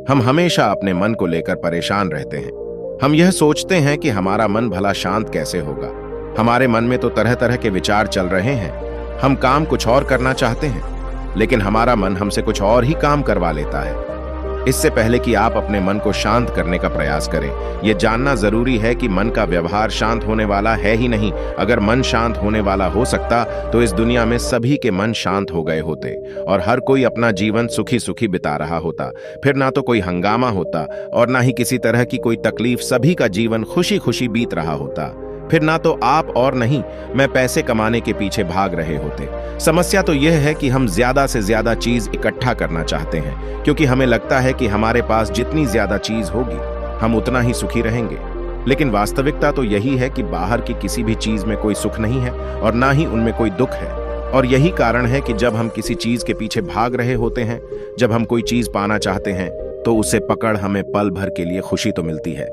हम हमेशा अपने मन को लेकर परेशान रहते हैं। हम यह सोचते हैं कि हमारा मन भला शांत कैसे होगा। हमारे मन में तो तरह तरह के विचार चल रहे हैं। हम काम कुछ और करना चाहते हैं, लेकिन हमारा मन हमसे कुछ और ही काम करवा लेता है। इससे पहले कि आप अपने मन को शांत करने का प्रयास करें, यह जानना जरूरी है कि मन का व्यवहार शांत होने वाला है ही नहीं। अगर मन शांत होने वाला हो सकता तो इस दुनिया में सभी के मन शांत हो गए होते और हर कोई अपना जीवन सुखी सुखी बिता रहा होता। फिर ना तो कोई हंगामा होता और ना ही किसी तरह की कोई तकलीफ, सभी का जीवन खुशी खुशी बीत रहा होता। फिर ना तो आप और नहीं मैं पैसे कमाने के पीछे भाग रहे होते। समस्या तो यह है कि हम ज्यादा से ज्यादा चीज इकट्ठा करना चाहते हैं, क्योंकि हमें लगता है कि हमारे पास जितनी ज्यादा चीज होगी हम उतना ही सुखी रहेंगे। लेकिन वास्तविकता तो यही है कि बाहर की किसी भी चीज में कोई सुख नहीं है और ना ही उनमें कोई दुख है। और यही कारण है कि जब हम किसी चीज के पीछे भाग रहे होते हैं, जब हम कोई चीज पाना चाहते हैं, तो उसे पकड़ हमें पल भर के लिए खुशी तो मिलती है,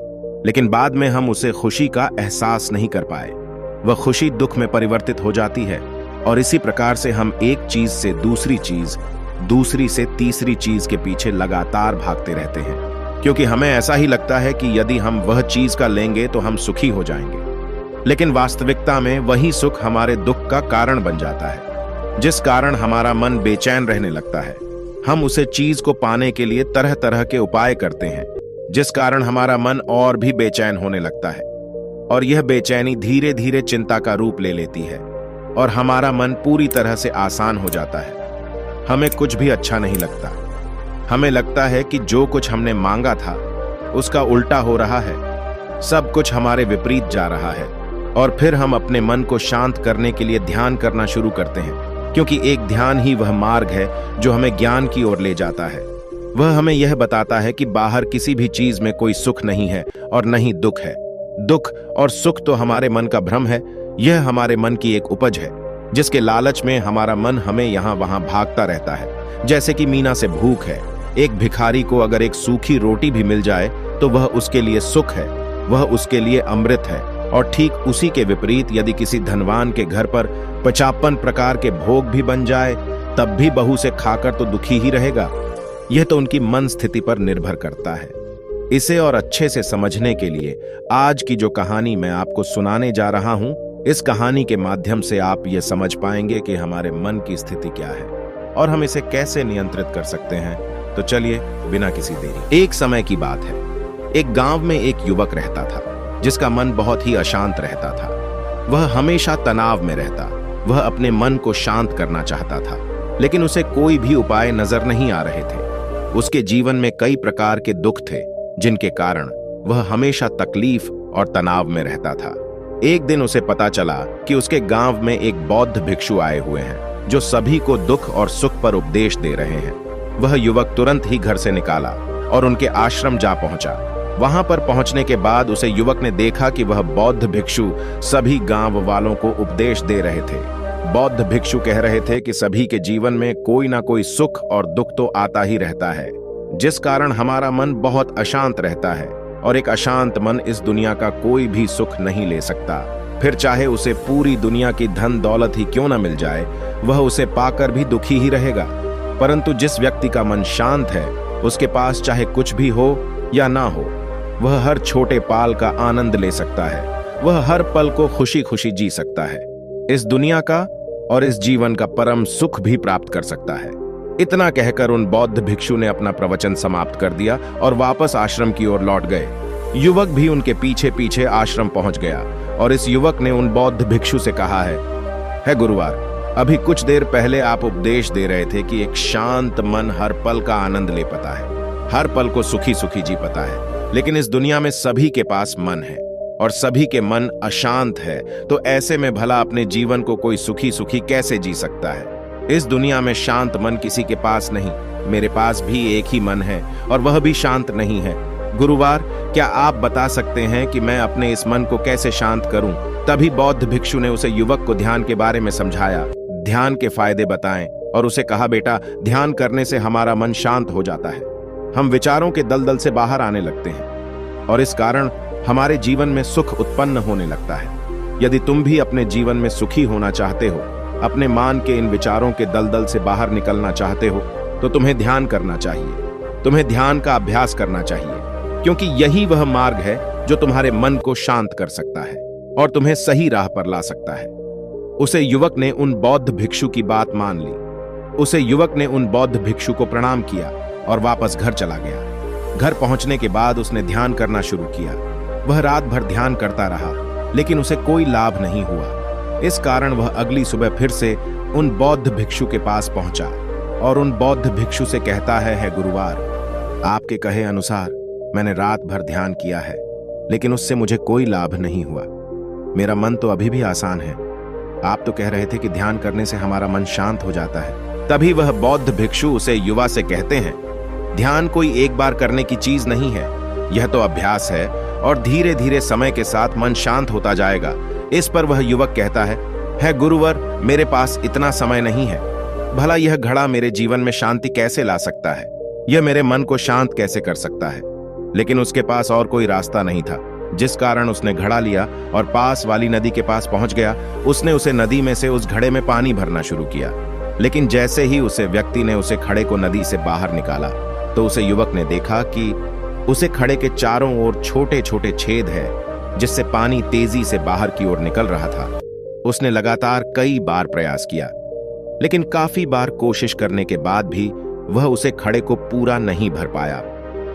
लेकिन बाद में हम उसे खुशी का एहसास नहीं कर पाए। वह खुशी दुख में परिवर्तित हो जाती है और इसी प्रकार से हम एक चीज से दूसरी चीज, दूसरी से तीसरी चीज के पीछे लगातार भागते रहते हैं, क्योंकि हमें ऐसा ही लगता है कि यदि हम वह चीज का लेंगे तो हम सुखी हो जाएंगे। लेकिन वास्तविकता में वही सुख हमारे दुख का कारण बन जाता है, जिस कारण हमारा मन बेचैन रहने लगता है। हम उसे चीज को पाने के लिए तरह तरह के उपाय करते हैं, जिस कारण हमारा मन और भी बेचैन होने लगता है और यह बेचैनी धीरे धीरे चिंता का रूप ले लेती है और हमारा मन पूरी तरह से आसान हो जाता है। हमें कुछ भी अच्छा नहीं लगता। हमें लगता है कि जो कुछ हमने मांगा था उसका उल्टा हो रहा है, सब कुछ हमारे विपरीत जा रहा है। और फिर हम अपने मन को शांत करने के लिए ध्यान करना शुरू करते हैं, क्योंकि एक ध्यान ही वह मार्ग है जो हमें ज्ञान की ओर ले जाता है। वह हमें यह बताता है कि बाहर किसी भी चीज में कोई सुख नहीं है और न ही दुख है। दुख और सुख तो हमारे मन का भ्रम है। यह हमारे मन की एक उपज है, जिसके लालच में हमारा मन हमें यहाँ वहां भागता रहता है। जैसे कि मीना से भूख है। एक भिखारी को अगर एक सूखी रोटी भी मिल जाए तो वह उसके लिए सुख है, वह उसके लिए अमृत है। और ठीक उसी के विपरीत यदि किसी धनवान के घर पर 55 प्रकार के भोग भी बन जाए, तब भी बहू से खाकर तो दुखी ही रहेगा। यह तो उनकी मन स्थिति पर निर्भर करता है। इसे और अच्छे से समझने के लिए आज की जो कहानी मैं आपको सुनाने जा रहा हूं, इस कहानी के माध्यम से आप यह समझ पाएंगे कि हमारे मन की स्थिति क्या है और हम इसे कैसे नियंत्रित कर सकते हैं। तो चलिए बिना किसी देरी। एक समय की बात है। एक गांव में एक युवक रहता था, जिसका मन बहुत ही अशांत रहता था। वह हमेशा तनाव में रहता। वह अपने मन को शांत करना चाहता था, लेकिन उसे कोई भी उपाय नजर नहीं आ रहे थे। उसके जीवन में कई प्रकार के दुख थे, जिनके कारण वह हमेशा तकलीफ और तनाव में रहता था। एक दिन उसे पता चला कि उसके गांव में एक बौद्ध भिक्षु आए हुए हैं, जो सभी को दुख और सुख पर उपदेश दे रहे हैं। वह युवक तुरंत ही घर से निकाला और उनके आश्रम जा पहुंचा। वहां पर पहुंचने के बाद उसे युवक ने देखा कि वह बौद्ध भिक्षु सभी गांव वालों को उपदेश दे रहे थे। बौद्ध भिक्षु कह रहे थे कि सभी के जीवन में कोई ना कोई सुख और दुख तो आता ही रहता है, जिस कारण हमारा मन बहुत अशांत रहता है और एक अशांत मन इस दुनिया का कोई भी सुख नहीं ले सकता। फिर चाहे उसे पूरी दुनिया की धन दौलत ही क्यों न मिल जाए, वह उसे पाकर भी दुखी ही रहेगा। परंतु जिस व्यक्ति का मन शांत है, उसके पास चाहे कुछ भी हो या ना हो, वह हर छोटे पाल का आनंद ले सकता है। वह हर पल को खुशी खुशी जी सकता है, इस दुनिया का और इस जीवन का परम सुख भी प्राप्त कर सकता है। इतना कहकर उन बौद्ध भिक्षु ने अपना प्रवचन समाप्त कर दिया और वापस आश्रम की ओर लौट गए। युवक भी उनके पीछे पीछे आश्रम पहुंच गया और इस युवक ने उन बौद्ध भिक्षु से कहा है गुरुवार, अभी कुछ देर पहले आप उपदेश दे रहे थे कि एक शांत मन हर पल का आनंद ले पाता है, हर पल को सुखी सुखी जी पाता है। लेकिन इस दुनिया में सभी के पास मन है और सभी के मन अशांत है, तो ऐसे में भला अपने जीवन को कोई सुखी सुखी कैसे जी सकता है। इस दुनिया में शांत मन किसी के पास नहीं। मेरे पास भी एक ही मन है और वह भी शांत नहीं है। गुरुवार, क्या आप बता सकते हैं कि मैं अपने इस मन को कैसे शांत करूं? तभी बौद्ध भिक्षु ने उसे युवक को ध्यान के बारे में समझाया, ध्यान के फायदे बताएं और उसे कहा, बेटा, ध्यान करने से हमारा मन शांत हो जाता है। हम विचारों के दलदल से बाहर आने लगते हैं और इस कारण हमारे जीवन में सुख उत्पन्न होने लगता है। यदि तुम भी अपने जीवन में सुखी होना चाहते हो, अपने मान के इन विचारों के दलदल से बाहर निकलना चाहते हो, तो तुम्हें ध्यान करना चाहिए। तुम्हें ध्यान का अभ्यास करना चाहिए, क्योंकि यही वह मार्ग है जो तुम्हारे मन को शांत कर सकता है और तुम्हें सही राह पर ला सकता है। उसे युवक ने उन बौद्ध भिक्षु की बात मान ली। उसे युवक ने उन बौद्ध भिक्षु को प्रणाम किया और वापस घर चला गया। घर पहुंचने के बाद उसने ध्यान करना शुरू किया। वह रात भर ध्यान करता रहा, लेकिन उसे कोई लाभ नहीं हुआ। इस कारण वह अगली सुबह फिर से उन बौद्ध भिक्षु के पास पहुंचा और उन बौद्ध भिक्षु से कहता है गुरुवार, आपके कहे अनुसार मैंने रात भर ध्यान किया है, लेकिन उससे मुझे कोई लाभ नहीं हुआ। मेरा मन तो अभी भी आसान है। आप तो कह रहे थे कि ध्यान करने से हमारा मन शांत हो जाता है। तभी वह बौद्ध भिक्षु उसे युवा से कहते हैं, ध्यान कोई एक बार करने की चीज नहीं है, यह तो अभ्यास है और धीरे धीरे समय के साथ मन शांत होता जाएगा। इस पर वह युवक कहता है गुरुवर, मेरे पास इतना समय नहीं है। भला यह घड़ा मेरे जीवन में शांति कैसे ला सकता है? यह मेरे मन को शांत कैसे कर सकता है? लेकिन उसके पास और कोई रास्ता नहीं था, जिस कारण उसने घड़ा लिया और पास वाली नदी के पास पहुंच गया। उसने उसे नदी में से उस घड़े में पानी भरना शुरू किया, लेकिन जैसे ही उसे व्यक्ति ने उसे खड़े को नदी से बाहर निकाला, तो उसे युवक ने देखा कि उसे खड़े के चारों ओर छोटे छोटे छेद है, जिससे पानी तेजी से बाहर की ओर निकल रहा था। उसने लगातार कई बार प्रयास किया, लेकिन काफी बार कोशिश करने के बाद भी वह उसे खड़े को पूरा नहीं भर पाया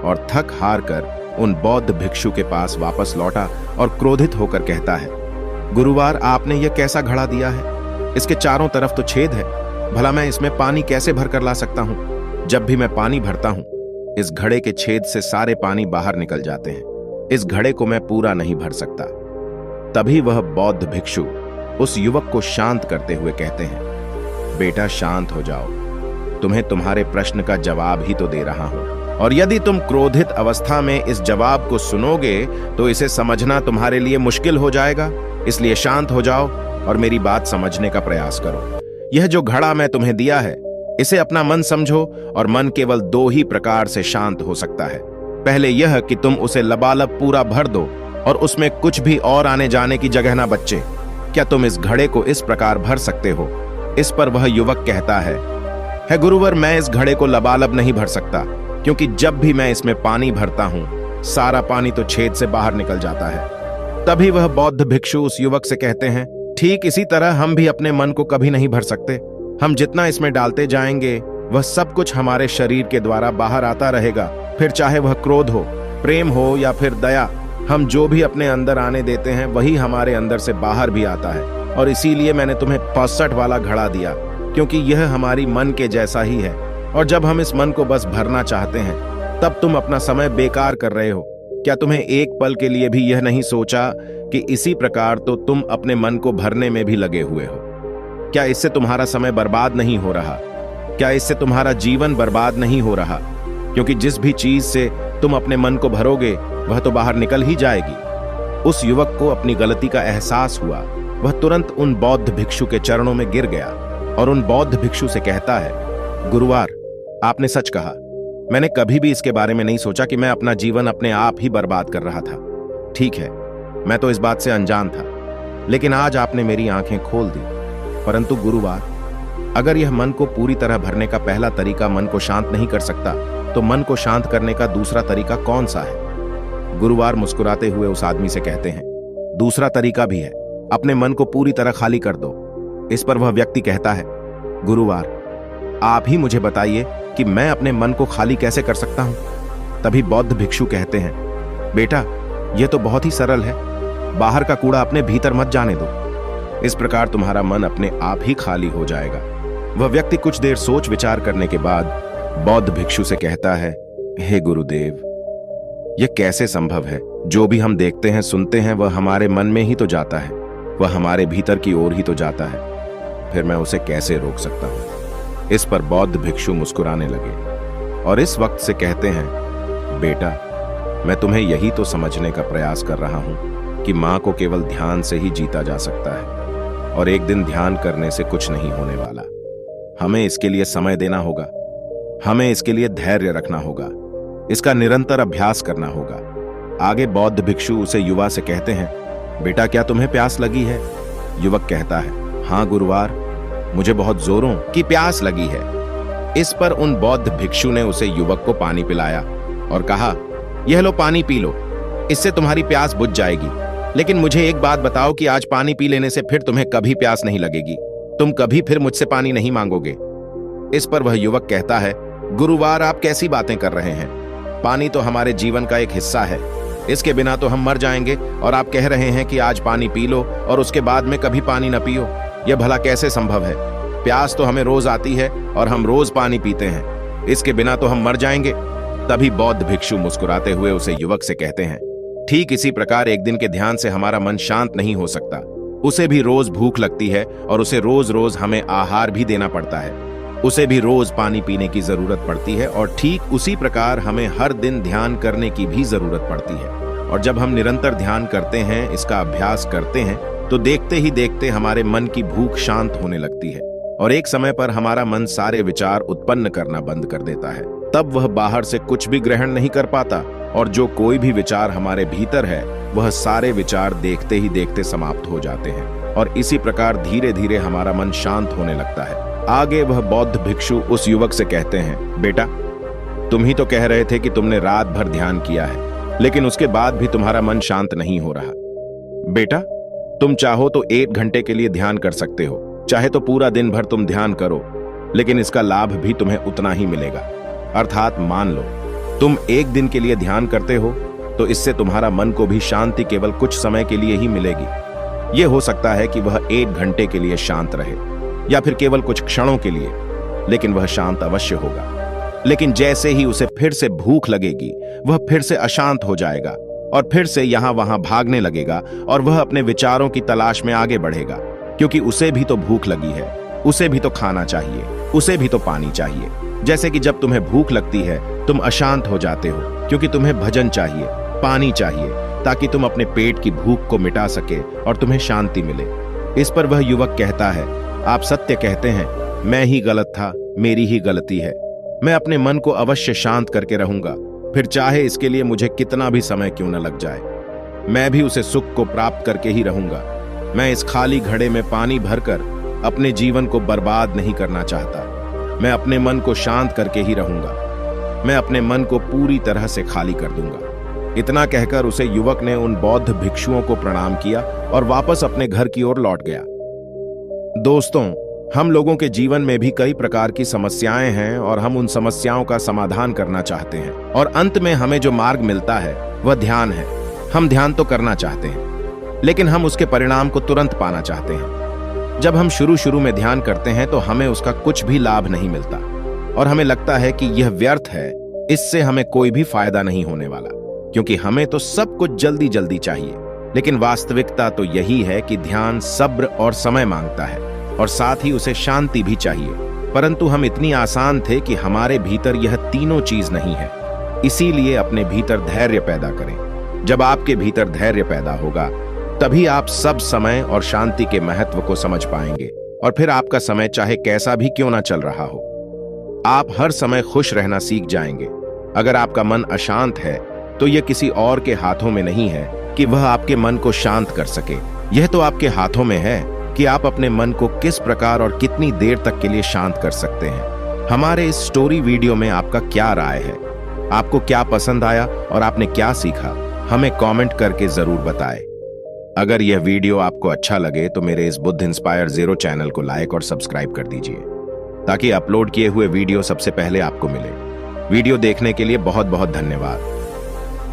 और थक हार कर उन बौद्ध भिक्षु के पास वापस लौटा और क्रोधित होकर कहता है, गुरुवार, आपने यह कैसा घड़ा दिया है? इसके चारों तरफ तो छेद है, भला मैं इसमें पानी कैसे भरकर ला सकता हूं? जब भी मैं पानी भरता हूं, इस घड़े के छेद से सारे पानी बाहर निकल जाते हैं। इस घड़े को मैं पूरा नहीं भर सकता। तभी वह बौद्ध भिक्षु उस युवक को शांत करते हुए कहते हैं, बेटा शांत हो जाओ, तुम्हें तुम्हारे प्रश्न का जवाब ही तो दे रहा हूं, और यदि तुम क्रोधित अवस्था में इस जवाब को सुनोगे तो इसे समझना तुम्हारे लिए मुश्किल हो जाएगा। इसलिए शांत हो जाओ और मेरी बात समझने का प्रयास करो। यह जो घड़ा मैं तुम्हें दिया है, इसे अपना मन समझो, और मन केवल दो ही प्रकार से शांत हो सकता है। पहले यह कि तुम उसे लबालब पूरा भर दो और उसमें कुछ भी और आने जाने की जगह ना बचे। क्या तुम इस घड़े को इस प्रकार भर सकते हो? इस पर वह युवक कहता है गुरुवर, मैं इस घड़े को लबालब नहीं भर सकता, क्योंकि जब भी मैं इसमें पानी भरता हूं, सारा पानी तो छेद से बाहर निकल जाता है। तभी वह बौद्ध भिक्षु उस युवक से कहते हैं, ठीक इसी तरह हम भी अपने मन को कभी नहीं भर सकते। हम जितना इसमें डालते जाएंगे, वह सब कुछ हमारे शरीर के द्वारा बाहर आता रहेगा। फिर चाहे वह क्रोध हो, प्रेम हो या फिर दया, हम जो भी अपने अंदर आने देते हैं, वही हमारे अंदर से बाहर भी आता है। और इसीलिए मैंने तुम्हें 65 वाला घड़ा दिया, क्योंकि यह हमारी मन के जैसा ही है। और जब हम इस मन को बस भरना चाहते हैं, तब तुम अपना समय बेकार कर रहे हो। क्या तुम्हें एक पल के लिए भी यह नहीं सोचा कि इसी प्रकार तो तुम अपने मन को भरने में भी लगे हुए हो? क्या इससे तुम्हारा समय बर्बाद नहीं हो रहा? क्या इससे तुम्हारा जीवन बर्बाद नहीं हो रहा? क्योंकि जिस भी चीज से तुम अपने मन को भरोगे, वह तो बाहर निकल ही जाएगी। उस युवक को अपनी गलती का एहसास हुआ। वह तुरंत उन बौद्ध भिक्षु के चरणों में गिर गया और उन बौद्ध भिक्षु से कहता है, गुरुवार, आपने सच कहा। मैंने कभी भी इसके बारे में नहीं सोचा कि मैं अपना जीवन अपने आप ही बर्बाद कर रहा था। ठीक है, मैं तो इस बात से अनजान था, लेकिन आज आपने मेरी आंखें खोल दी। परंतु गुरुवार, अगर यह मन को पूरी तरह भरने का पहला तरीका मन को शांत नहीं कर सकता, तो मन को शांत करने का दूसरा तरीका कौन सा है? गुरुवार मुस्कुराते हुए उस आदमी से कहते हैं, दूसरा तरीका भी है, अपने मन को पूरी तरह खाली कर दो। इस पर वह व्यक्ति कहता है, गुरुवार, आप ही मुझे बताइए कि मैं अपने मन को खाली कैसे कर सकता हूं? तभी बौद्ध भिक्षु कहते हैं, बेटा, यह तो बहुत ही सरल है। बाहर का कूड़ा अपने भीतर मत जाने दो। इस प्रकार तुम्हारा मन अपने आप ही खाली हो जाएगा। वह व्यक्ति कुछ देर सोच विचार करने के बाद बौद्ध भिक्षु से कहता है, हे गुरुदेव, यह कैसे संभव है? जो भी हम देखते हैं, सुनते हैं, वह हमारे मन में ही तो जाता है, वह हमारे भीतर की ओर ही तो जाता है। फिर मैं उसे कैसे रोक सकता हूं? इस पर बौद्ध भिक्षु मुस्कुराने लगे और इस वक्त से कहते हैं, बेटा, मैं तुम्हें यही तो समझने का प्रयास कर रहा हूं कि मां को केवल ध्यान से ही जीता जा सकता है, और एक दिन ध्यान करने से कुछ नहीं होने वाला। हमें इसके लिए समय देना होगा, हमें इसके लिए धैर्य रखना होगा, इसका निरंतर अभ्यास करना होगा। आगे बौद्ध भिक्षु उसे युवा से कहते हैं, बेटा, क्या तुम्हें प्यास लगी है? युवक कहता है, हाँ गुरुवार, मुझे बहुत जोरों की प्यास लगी है। इस पर उन बौद्ध भिक्षु ने उसे युवक को पानी पिलाया और कहा, यह लो पानी पी लो, इससे तुम्हारी प्यास बुझ जाएगी। लेकिन मुझे एक बात बताओ कि आज पानी पी लेने से फिर तुम्हें कभी प्यास नहीं लगेगी, तुम कभी फिर मुझसे पानी नहीं मांगोगे। इस पर वह युवक कहता है, गुरुवार आप कैसी बातें कर रहे हैं? पानी तो हमारे जीवन का एक हिस्सा है, इसके बिना तो हम मर जाएंगे, और आप कह रहे हैं कि आज पानी पी लो और उसके बाद में कभी पानी न पियो। यह भला कैसे संभव है? प्यास तो हमें रोज आती है और हम रोज पानी पीते हैं, इसके बिना तो हम मर जाएंगे। तभी बौद्ध भिक्षु मुस्कुराते हुए उसे युवक से कहते हैं, ठीक इसी प्रकार एक दिन के ध्यान से हमारा मन शांत नहीं हो सकता। उसे भी रोज भूख लगती है और उसे रोज रोज हमें आहार भी देना पड़ता है। उसे भी रोज पानी पीने की जरूरत पड़ती है, और ठीक उसी प्रकार हमें हर दिन ध्यान करने की भी जरूरत पड़ती है। और जब हम निरंतर ध्यान करते हैं, इसका अभ्यास करते हैं, तो देखते ही देखते हमारे मन की भूख शांत होने लगती है और एक समय पर हमारा मन सारे विचार उत्पन्न करना बंद कर देता है। तब वह बाहर से कुछ भी ग्रहण नहीं कर पाता, और जो कोई भी विचार हमारे भीतर है वह सारे विचार देखते ही देखते समाप्त हो जाते हैं, और इसी प्रकार धीरे धीरे हमारा मन शांत होने लगता है। आगे वह बौद्ध भिक्षु उस युवक से कहते हैं, बेटा, तुम ही तो कह रहे थे कि तुमने रात भर ध्यान किया है, लेकिन उसके बाद भी तुम्हारा मन शांत नहीं हो रहा। बेटा, तुम चाहो तो 1 घंटे के लिए ध्यान कर सकते हो, चाहे तो पूरा दिन भर तुम ध्यान करो, लेकिन इसका लाभ भी तुम्हें उतना ही मिलेगा। अर्थात मान लो तुम 1 दिन के लिए ध्यान करते हो, तो इससे तुम्हारा मन को भी शांति केवल कुछ समय के लिए ही मिलेगी। यह हो सकता है कि वह 1 घंटे के लिए शांत रहे, या फिर केवल कुछ क्षणों के लिए, लेकिन वह शांत अवश्य होगा। लेकिन जैसे ही उसे फिर से भूख लगेगी, वह फिर से अशांत हो जाएगा और फिर से यहां वहां भागने लगेगा, और वह अपने विचारों की तलाश में आगे बढ़ेगा, क्योंकि उसे भी तो भूख लगी है, उसे भी तो खाना चाहिए, उसे भी तो पानी चाहिए। जैसे कि जब तुम्हें भूख लगती है तुम अशांत हो जाते हो, क्योंकि तुम्हें भजन चाहिए, पानी चाहिए, ताकि तुम अपने पेट की भूख को मिटा सके और तुम्हें शांति मिले। इस पर वह युवक कहता है, आप सत्य कहते हैं, मैं ही गलत था, मेरी ही गलती है। मैं अपने मन को अवश्य शांत करके रहूंगा, फिर चाहे इसके लिए मुझे कितना भी समय क्यों न लग जाए। मैं भी उसे सुख को प्राप्त करके ही रहूंगा। मैं इस खाली घड़े में पानी भरकर अपने जीवन को बर्बाद नहीं करना चाहता। मैं अपने मन को शांत करके ही रहूंगा। मैं अपने मन को पूरी तरह से खाली कर दूंगा। इतना कहकर उसे युवक ने उन बौद्ध भिक्षुओं को प्रणाम किया और वापस अपने घर की ओर लौट गया। दोस्तों, हम लोगों के जीवन में भी कई प्रकार की समस्याएं हैं और हम उन समस्याओं का समाधान करना चाहते हैं, और अंत में हमें जो मार्ग मिलता है वह ध्यान है। हम ध्यान तो करना चाहते हैं, लेकिन हम उसके परिणाम को तुरंत पाना चाहते हैं। जब हम शुरू में ध्यान करते हैं तो हमें उसका कुछ भी लाभ नहीं मिलता और हमें लगता है कि यह व्यर्थ है, इससे हमें कोई भी फायदा नहीं होने वाला, क्योंकि हमें तो सब कुछ जल्दी जल्दी चाहिए। लेकिन वास्तविकता तो यही है कि ध्यान सब्र और समय मांगता है, और साथ ही उसे शांति भी चाहिए। परंतु हम इतनी आसान थे कि हमारे भीतर यह तीनों चीज नहीं है। इसीलिए अपने भीतर धैर्य पैदा करें। जब आपके भीतर धैर्य पैदा होगा, तभी आप सब समय और शांति के महत्व को समझ पाएंगे, और फिर आपका समय चाहे कैसा भी क्यों ना चल रहा हो, आप हर समय खुश रहना सीख जाएंगे। अगर आपका मन अशांत है तो यह किसी और के हाथों में नहीं है कि वह आपके मन को शांत कर सके। यह तो आपके हाथों में है कि आप अपने मन को किस प्रकार और कितनी देर तक के लिए शांत कर सकते हैं। हमारे इस स्टोरी वीडियो में आपका क्या राय है? आपको क्या पसंद आया और आपने क्या सीखा? हमें कमेंट करके जरूर बताएं। अगर यह वीडियो आपको अच्छा लगे तो मेरे इस बुद्ध इंस्पायर 0 चैनल को लाइक और सब्सक्राइब कर दीजिए, ताकि अपलोड किए हुए वीडियो सबसे पहले आपको मिले। वीडियो देखने के लिए बहुत बहुत धन्यवाद।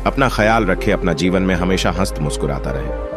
अपना ख्याल रखें, अपना जीवन में हमेशा हंसत मुस्कुराता रहे।